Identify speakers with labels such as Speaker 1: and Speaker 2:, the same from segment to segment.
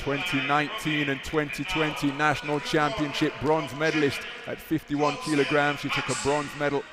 Speaker 1: 2019 and 2020 national championship bronze medalist at 51 kilograms. She took a bronze medal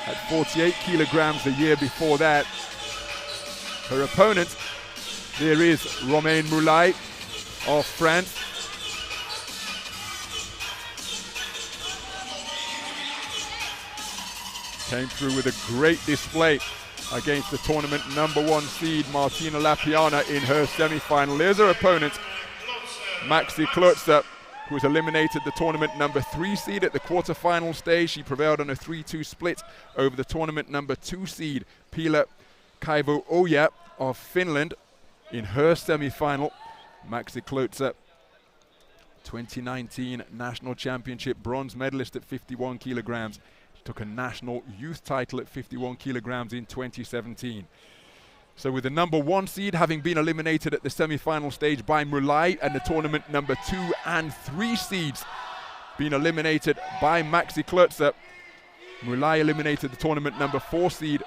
Speaker 1: at 48 kilograms the year before that. Her opponent, there is Romaine MOULAI of France. Came through with a great display against the tournament #1 seed Martina Lapiana in her semi-final. There's her opponent, Maxi KLOTZER, who was eliminated the tournament #3 seed at the quarterfinal stage. She prevailed on a 3-2 split over the tournament #2 seed Pila Kaivo-Oja of Finland in her semi-final. Maxi KLOTZER, 2019 national championship bronze medalist at 51 kilograms. Took a national youth title at 51 kilograms in 2017. So with the #1 seed having been eliminated at the semi-final stage by MOULAI, and the tournament #2 and 3 seeds being eliminated by Maxi KLOTZER, MOULAI eliminated the tournament #4 seed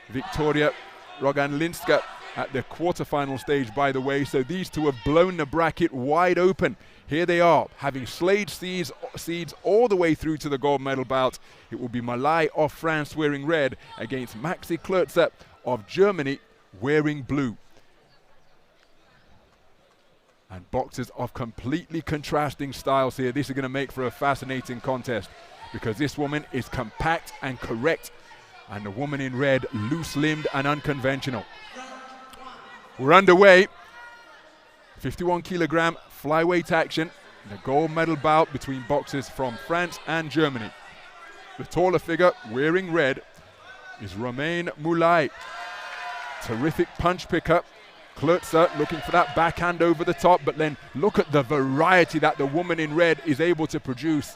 Speaker 1: Victoria Roganlinska at the quarterfinal stage, by the way. So these two have blown the bracket wide open. Here they are, having slayed seeds all the way through to the gold medal bout. It will be MOULAI of France wearing red against Maxi KLOTZER of Germany wearing blue. And boxers of completely contrasting styles here. This is going to make for a fascinating contest, because this woman is compact and correct, and the woman in red loose-limbed and unconventional. We're underway. 51 kilogram flyweight action, the gold medal bout between boxers from France and Germany. The taller figure wearing red is Romaine MOULAI. Terrific punch picker. KLOTZER looking for that backhand over the top, but then look at the variety that the woman in red is able to produce.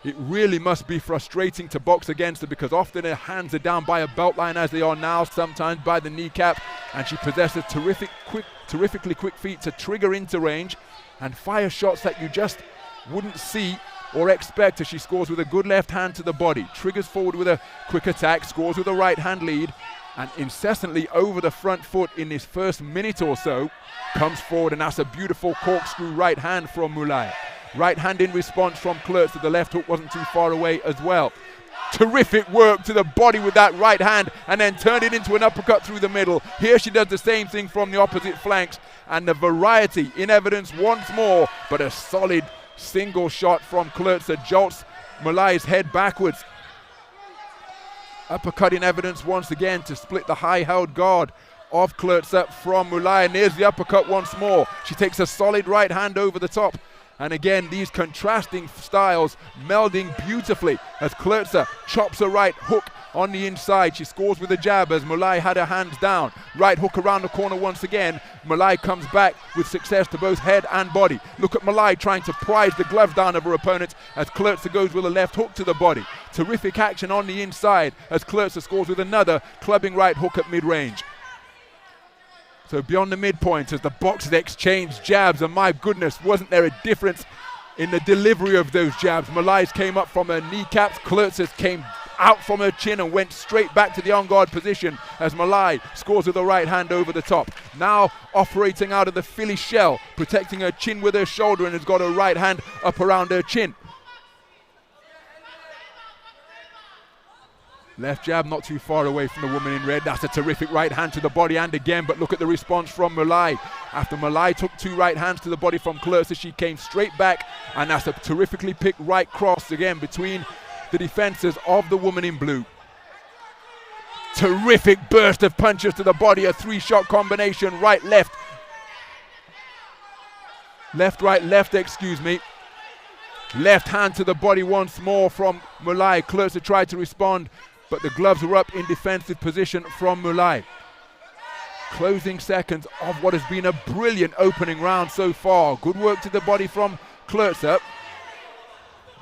Speaker 1: It really must be frustrating to box against her, because often her hands are down by a belt line, as they are now, sometimes by the kneecap, and she possesses terrifically quick feet to trigger into range and fire shots that you just wouldn't see or expect, as she scores with a good left hand to the body, triggers forward with a quick attack, scores with a right hand lead, and incessantly over the front foot in this first minute or so, comes forward, and that's a beautiful corkscrew right hand from MOULAI. Right hand in response from KLOTZER. The left hook wasn't too far away as well. Terrific work to the body with that right hand, and then turned it into an uppercut through the middle. Here she does the same thing from the opposite flanks, and the variety in evidence once more, but a solid single shot from KLOTZER jolts MOULAI's head backwards. Uppercut in evidence once again to split the high held guard of KLOTZER from MOULAI, and there's the uppercut once more. She takes a solid right hand over the top. And again, these contrasting styles melding beautifully as KLOTZER chops a right hook on the inside. She scores with a jab as MOULAI had her hands down. Right hook around the corner once again. MOULAI comes back with success to both head and body. Look at MOULAI trying to prise the gloves down of her opponent as KLOTZER goes with a left hook to the body. Terrific action on the inside as KLOTZER scores with another clubbing right hook at mid-range. So beyond the midpoint as the boxers exchange jabs, and my goodness, wasn't there a difference in the delivery of those jabs. MOULAI's came up from her kneecaps, KLOTZER's came out from her chin and went straight back to the on-guard position as MOULAI scores with a right hand over the top. Now operating out of the Philly shell, protecting her chin with her shoulder, and has got her right hand up around her chin. Left jab not too far away from the woman in red. That's a terrific right hand to the body, and again, but look at the response from MOULAI. After MOULAI took 2 right hands to the body from KLOTZER, she came straight back, and that's a terrifically picked right cross again between the defenses of the woman in blue. Terrific burst of punches to the body, a 3-shot combination, right, left. Left, right, left, excuse me. Left hand to the body once more from MOULAI. KLOTZER tried to respond, but the gloves were up in defensive position from MOULAI. Closing seconds of what has been a brilliant opening round so far. Good work to the body from KLOTZER.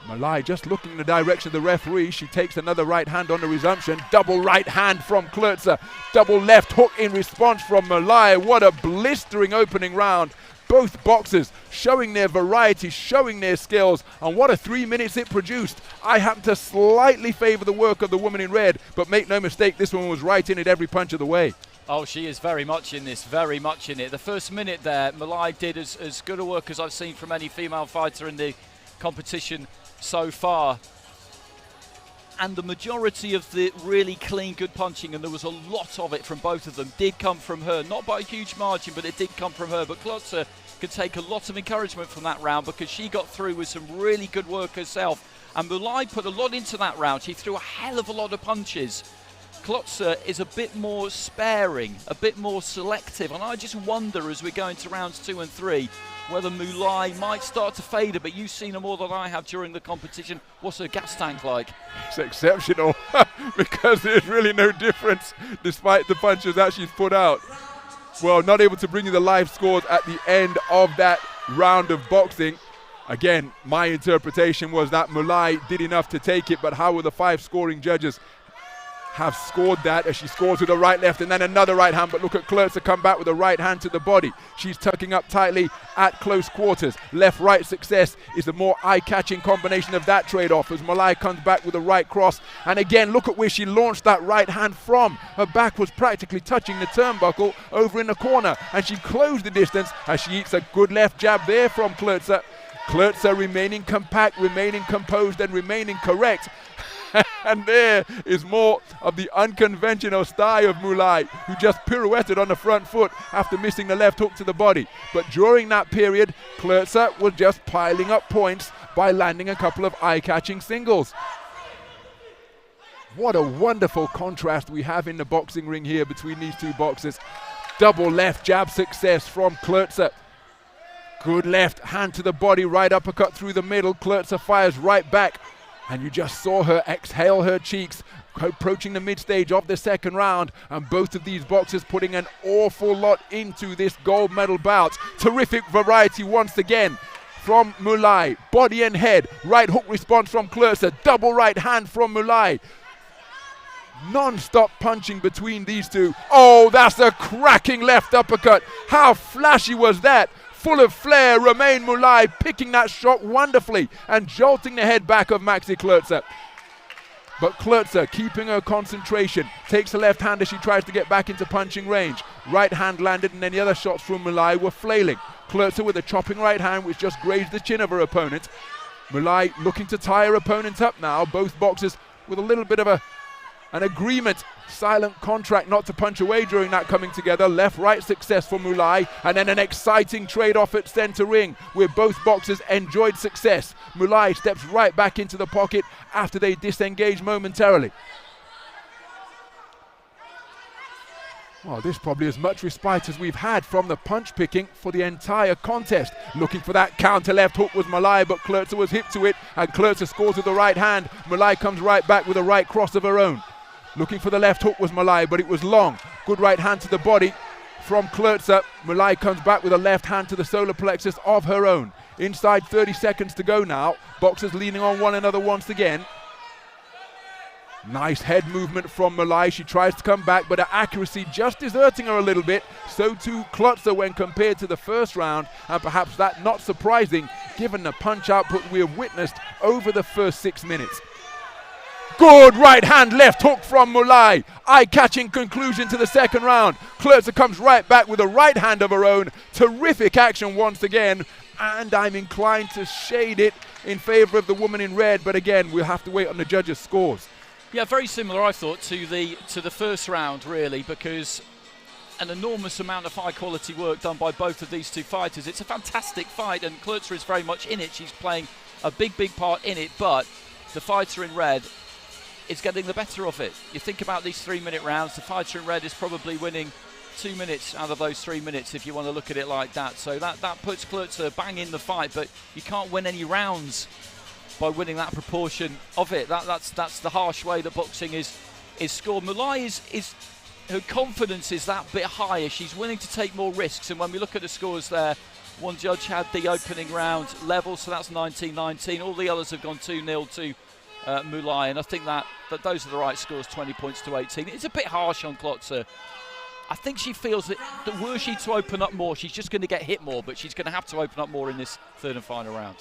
Speaker 1: MOULAI just looking in the direction of the referee. She takes another right hand on the resumption. Double right hand from KLOTZER. Double left hook in response from MOULAI. What a blistering opening round. Both boxers showing their variety, showing their skills, and what a 3 minutes it produced. I happen to slightly favor the work of the woman in red, but make no mistake, this one was right in it every punch of the way.
Speaker 2: Oh, she is very much in this, very much in it. The first minute there, MOULAI did as good a work as I've seen from any female fighter in the competition so far. And the majority of the really clean, good punching, and there was a lot of it from both of them, did come from her. Not by a huge margin, but it did come from her. But Klotzer could take a lot of encouragement from that round because she got through with some really good work herself. And MOULAI put a lot into that round. She threw a hell of a lot of punches. Klotzer is a bit more sparing, a bit more selective, and I just wonder as we go into rounds 2 and 3 whether MOULAI might start to fade a bit. You've seen her more than I have during the competition. What's her gas tank like?
Speaker 1: It's exceptional because there's really no difference despite the punches that she's put out. Well, not able to bring you the live scores at the end of that round of boxing. Again, my interpretation was that MOULAI did enough to take it, but how will the 5 scoring judges have scored that as she scores with a right left and then another right hand? But look at Klotzer come back with a right hand to the body. She's tucking up tightly at close quarters. Left-right success is the more eye-catching combination of that trade-off as MOULAI comes back with a right cross. And again, look at where she launched that right hand from. Her back was practically touching the turnbuckle over in the corner, and she closed the distance as she eats a good left jab there from Klotzer. Klotzer remaining compact, remaining composed, and remaining correct. And there is more of the unconventional style of MOULAI, who just pirouetted on the front foot after missing the left hook to the body. But during that period, Klotzer was just piling up points by landing a couple of eye-catching singles. What a wonderful contrast we have in the boxing ring here between these two boxers. Double left jab success from Klotzer. Good left hand to the body, right uppercut through the middle. Klotzer fires right back. And you just saw her exhale her cheeks, approaching the mid-stage of the second round. And both of these boxers putting an awful lot into this gold medal bout. Terrific variety once again from MOULAI. Body and head, right hook response from Klotzer. Double right hand from MOULAI. Non-stop punching between these two. Oh, that's a cracking left uppercut. How flashy was that? Full of flair, Romaine MOULAI picking that shot wonderfully and jolting the head back of Maxi Klotzer. But Klotzer keeping her concentration, takes the left hand as she tries to get back into punching range. Right hand landed and then the other shots from MOULAI were flailing. Klotzer with a chopping right hand which just grazed the chin of her opponent. MOULAI looking to tie her opponent up now. Both boxers with a little bit of an agreement, silent contract not to punch away during that coming together. Left-right success for MOULAI, and then an exciting trade-off at center ring where both boxers enjoyed success. MOULAI steps right back into the pocket after they disengage momentarily. Well, this probably as much respite as we've had from the punch picking for the entire contest. Looking for that counter left hook was MOULAI, but Klotzer was hip to it, and Klotzer scores with the right hand. MOULAI comes right back with a right cross of her own. Looking for the left hook was MOULAI, but it was long. Good right hand to the body from Klotzer. MOULAI comes back with a left hand to the solar plexus of her own. Inside 30 seconds to go now. Boxers leaning on one another once again. Nice head movement from MOULAI. She tries to come back, but her accuracy just deserting her a little bit. So too Klotzer when compared to the first round, and perhaps that not surprising given the punch output we have witnessed over the first 6 minutes. Good right hand left hook from MOULAI. Eye-catching conclusion to the second round. Klotzer comes right back with a right hand of her own. Terrific action once again. And I'm inclined to shade it in favor of the woman in red. But again, we'll have to wait on the judges' scores.
Speaker 2: Yeah, very similar, I thought, to the first round, really, because an enormous amount of high-quality work done by both of these two fighters. It's a fantastic fight, and Klotzer is very much in it. She's playing a big, big part in it. But the fighter in red is getting the better of it. You think about these 3-minute rounds, the fighter in red is probably winning 2 minutes out of those 3 minutes if you want to look at it like that. So that puts Klotzer bang in the fight, but you can't win any rounds by winning that proportion of it. That's the harsh way that boxing is scored. MOULAI is her confidence is that bit higher. She's willing to take more risks, and when we look at the scores there, one judge had the opening round level, so that's 19-19. All the others have gone 2-0 to MOULAI, and I think that those are the right scores, 20 points to 18. It's a bit harsh on Klotzer. I think she feels that were she to open up more, she's just going to get hit more, but she's going to have to open up more in this third and final round.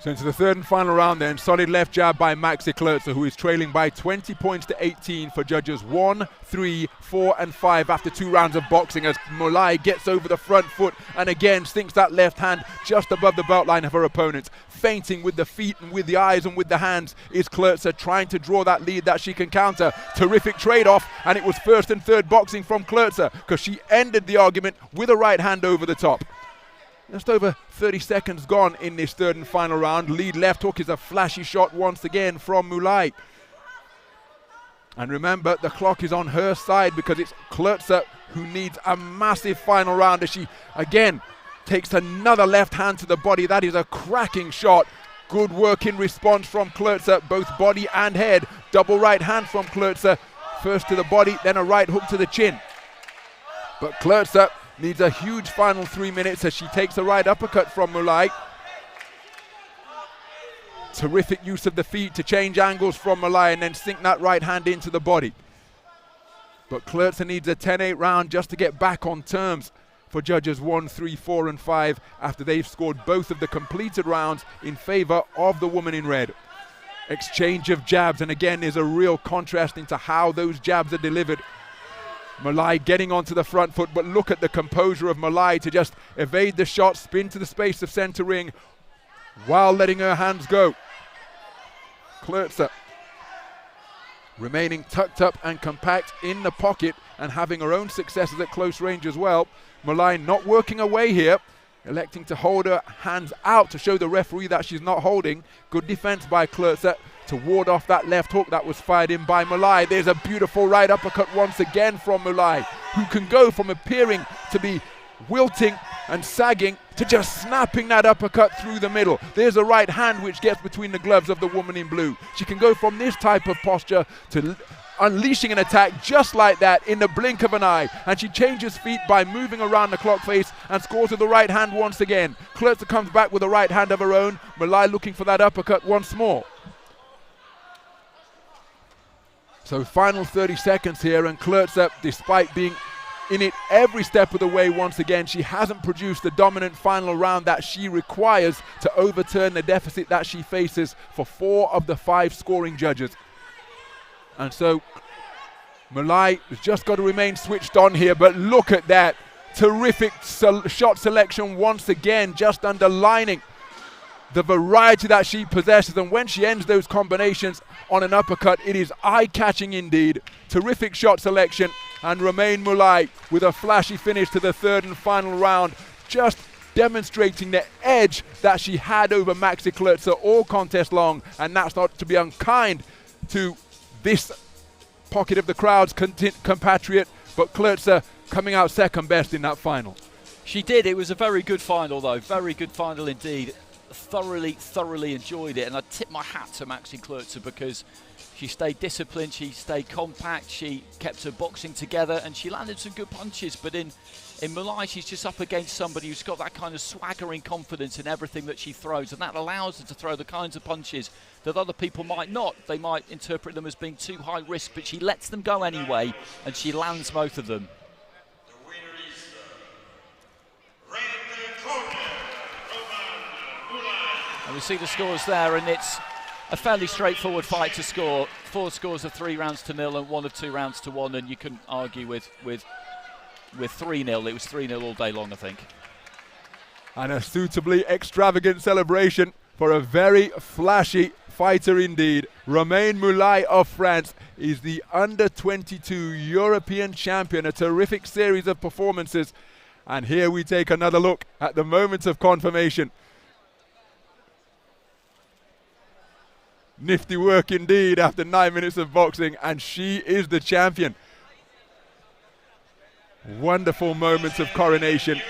Speaker 1: So into the third and final round then, solid left jab by Maxi Klotzer, who is trailing by 20 points to 18 for judges 1, 3, 4 and 5 after 2 rounds of boxing, as MOULAI gets over the front foot and again sinks that left hand just above the belt line of her opponent. Feinting with the feet and with the eyes and with the hands is Klotzer, trying to draw that lead that she can counter. Terrific trade-off, and it was first and third boxing from Klotzer, because she ended the argument with a right hand over the top. Just over 30 seconds gone in this third and final round. Lead left hook is a flashy shot once again from MOULAI. And remember, the clock is on her side, because it's Klotzer who needs a massive final round, as she again takes another left hand to the body. That is a cracking shot. Good work in response from Klotzer, both body and head. Double right hand from Klotzer. First to the body, then a right hook to the chin. But Klotzer needs a huge final 3 minutes as she takes a right uppercut from MOULAI. Terrific use of the feet to change angles from MOULAI and then sink that right hand into the body. But Klotzer needs a 10-8 round just to get back on terms for judges 1, 3, 4 and 5 after they've scored both of the completed rounds in favor of the woman in red. Exchange of jabs, and again there's a real contrast into how those jabs are delivered. MOULAI getting onto the front foot, but look at the composure of MOULAI to just evade the shot, spin to the space of center ring while letting her hands go. Klotzer remaining tucked up and compact in the pocket and having her own successes at close range as well. MOULAI not working away here, electing to hold her hands out to show the referee that she's not holding. Good defense by Klotzer to ward off that left hook that was fired in by MOULAI. There's a beautiful right uppercut once again from MOULAI, who can go from appearing to be wilting and sagging to just snapping that uppercut through the middle. There's a right hand which gets between the gloves of the woman in blue. She can go from this type of posture to unleashing an attack just like that in the blink of an eye, and she changes feet by moving around the clock face and scores with the right hand once again. Klotzer comes back with a right hand of her own. MOULAI looking for that uppercut once more. So final 30 seconds here, and Klotzer, despite being in it every step of the way once again, she hasn't produced the dominant final round that she requires to overturn the deficit that she faces for 4 of the 5 scoring judges. And so MOULAI has just got to remain switched on here, but look at that. Terrific shot selection once again, just underlining the variety that she possesses, and when she ends those combinations on an uppercut, it is eye-catching indeed. Terrific shot selection, and Romaine MOULAI with a flashy finish to the third and final round, just demonstrating the edge that she had over Maxi Klotzer all contest long, and that's not to be unkind to this pocket of the crowd's compatriot, but Klotzer coming out second best in that final.
Speaker 2: She did. It was a very good final, though. Very good final indeed. Thoroughly enjoyed it, and I tip my hat to Maxi Klotzer, because she stayed disciplined, she stayed compact, she kept her boxing together, and she landed some good punches. But in MOULAI, she's just up against somebody who's got that kind of swaggering confidence in everything that she throws, and that allows her to throw the kinds of punches that other people might not. They might interpret them as being too high risk, but she lets them go anyway, and she lands both of them. And we see the scores there, and it's a fairly straightforward fight to score. 4 scores of 3 rounds to 0 and 1 of 2 rounds to 1, and you couldn't argue with 3-0. It was 3-0 all day long, I think.
Speaker 1: And a suitably extravagant celebration for a very flashy fighter indeed. Romaine MOULAI of France is the under-22 European champion. A terrific series of performances. And here we take another look at the moment of confirmation. Nifty work indeed after 9 minutes of boxing, and she is the champion. Wonderful moments of coronation.